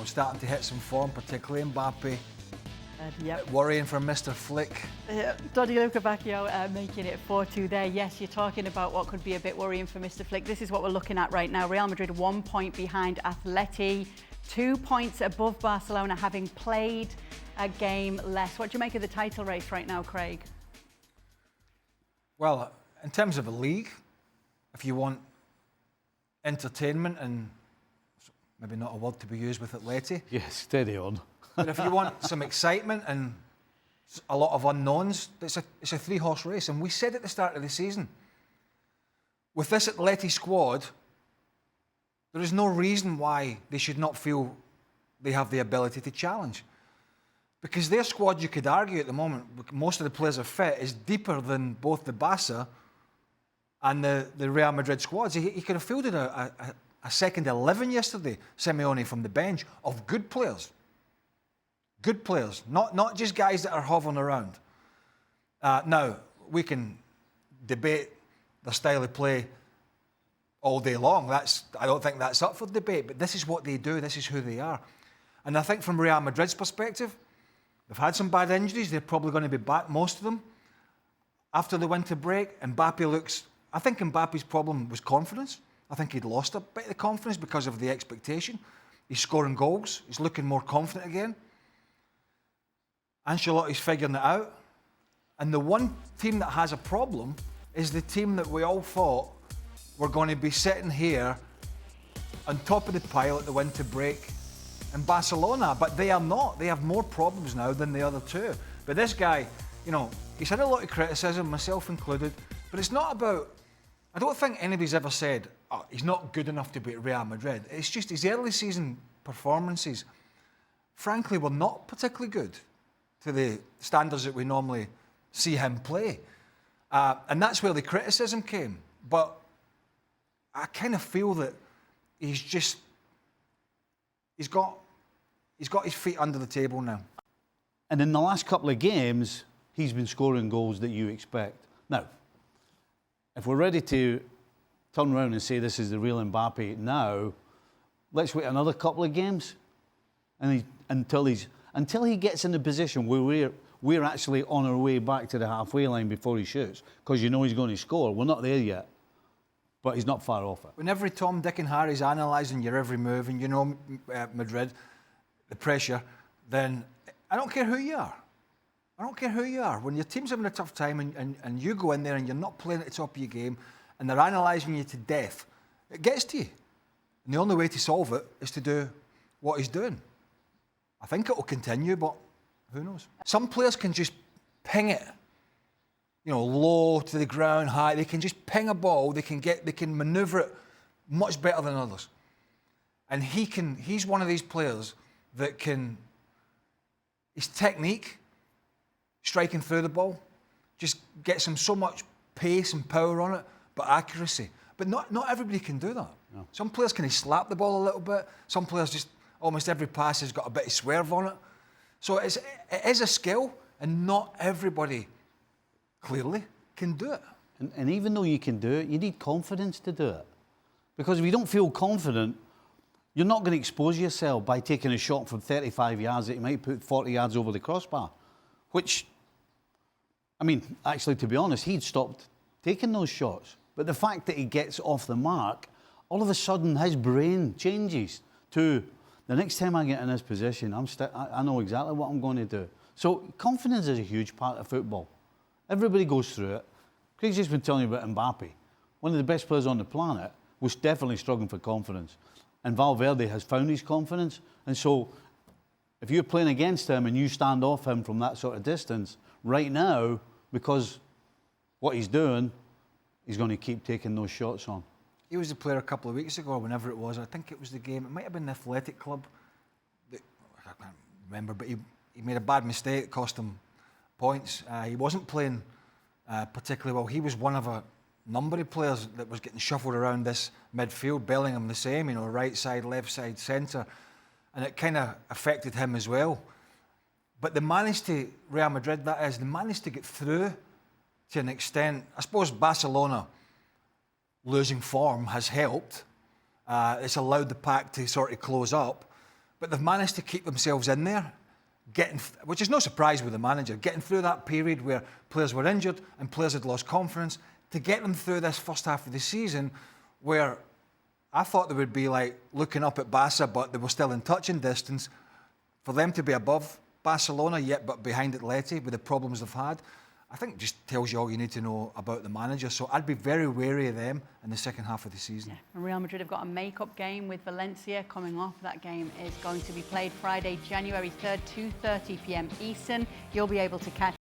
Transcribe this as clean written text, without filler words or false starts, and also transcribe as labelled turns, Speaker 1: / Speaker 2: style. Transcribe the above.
Speaker 1: starting to hit some form, particularly Mbappe.
Speaker 2: Yep.
Speaker 1: Worrying for Mr. Flick.
Speaker 2: Donny Luca Bacchio making it 4-2 there. Yes, you're talking about what could be a bit worrying for Mr. Flick. This is what we're looking at right now. Real Madrid 1 point behind Atleti, 2 points above Barcelona, having played a game less. What do you make of the title race right now, Craig?
Speaker 1: Well, in terms of a league, if you want entertainment, and maybe not a word to be used with Atleti.
Speaker 3: Yes, steady on.
Speaker 1: But if you want some excitement and a lot of unknowns, it's a three-horse race. And we said at the start of the season, with this Atleti squad, there is no reason why they should not feel they have the ability to challenge. Because their squad, you could argue at the moment, most of the players are fit, is deeper than both the Barca and the Real Madrid squads. He could have fielded a second 11 yesterday, Simeone, from the bench, of good players. Good players, not just guys that are hovering around. Now, we can debate their style of play all day long. I don't think that's up for debate, but this is what they do, this is who they are. And I think from Real Madrid's perspective, they've had some bad injuries, they're probably going to be back, most of them, after the winter break. I think Mbappe's problem was confidence. I think he'd lost a bit of the confidence because of the expectation. He's scoring goals, he's looking more confident again. Ancelotti's figuring it out. And the one team that has a problem is the team that we all thought were going to be sitting here on top of the pile at the winter break in Barcelona. But they are not. They have more problems now than the other two. But this guy, he's had a lot of criticism, myself included. But it's not about... I don't think anybody's ever said, oh, he's not good enough to beat Real Madrid. It's just his early season performances, frankly, were not particularly good to the standards that we normally see him play. And that's where the criticism came. But I kind of feel that he's got his feet under the table now.
Speaker 3: And in the last couple of games, he's been scoring goals that you expect. Now, if we're ready to turn around and say this is the real Mbappe now, let's wait another couple of games until he gets in the position where we're actually on our way back to the halfway line before he shoots, because he's going to score. We're not there yet, but he's not far off it.
Speaker 1: When every Tom, Dick and Harry's analysing your every move, and Madrid, the pressure, then I don't care who you are. I don't care who you are. When your team's having a tough time and you go in there and you're not playing at the top of your game and they're analysing you to death, it gets to you. And the only way to solve it is to do what he's doing. I think it will continue, but who knows? Some players can just ping it, low to the ground, high. They can just ping a ball. They can manoeuvre it much better than others. And he's one of these players that his technique, striking through the ball, just gets him so much pace and power on it, but accuracy. But not everybody can do that. No. Some players can slap the ball a little bit. Some players just, almost every pass has got a bit of swerve on it. So it is a skill, and not everybody, clearly, can do it.
Speaker 3: And even though you can do it, you need confidence to do it. Because if you don't feel confident, you're not going to expose yourself by taking a shot from 35 yards that you might put 40 yards over the crossbar. Which, actually, to be honest, he'd stopped taking those shots. But the fact that he gets off the mark, all of a sudden his brain changes to, the next time I get in this position, I know exactly what I'm going to do. So confidence is a huge part of football. Everybody goes through it. Craig's just been telling you about Mbappe. One of the best players on the planet was definitely struggling for confidence. And Valverde has found his confidence. And so if you're playing against him and you stand off him from that sort of distance, right now, because what he's doing, he's going to keep taking those shots on.
Speaker 1: He was the player a couple of weeks ago, or whenever it was. I think it was the game. It might have been the Athletic Club. I can't remember, but he made a bad mistake. It cost him points. He wasn't playing particularly well. He was one of a number of players that was getting shuffled around this midfield. Bellingham the same, right side, left side, centre. And it kind of affected him as well. But they managed to, Real Madrid that is, they managed to get through to an extent. I suppose Barcelona losing form has helped. It's allowed the pack to sort of close up. but they've managed to keep themselves in there, which is no surprise with the manager, getting through that period where players were injured and players had lost confidence, to get them through this first half of the season where I thought they would be like looking up at Barca, but they were still in touching distance. For them to be above Barcelona yet, but behind Atleti with the problems they've had, I think just tells you all you need to know about the manager. So I'd be very wary of them in the second half of the season.
Speaker 2: Yeah. And Real Madrid have got a make-up game with Valencia coming off. That game is going to be played Friday, January 3rd, 2:30 p.m. Eastern. You'll be able to catch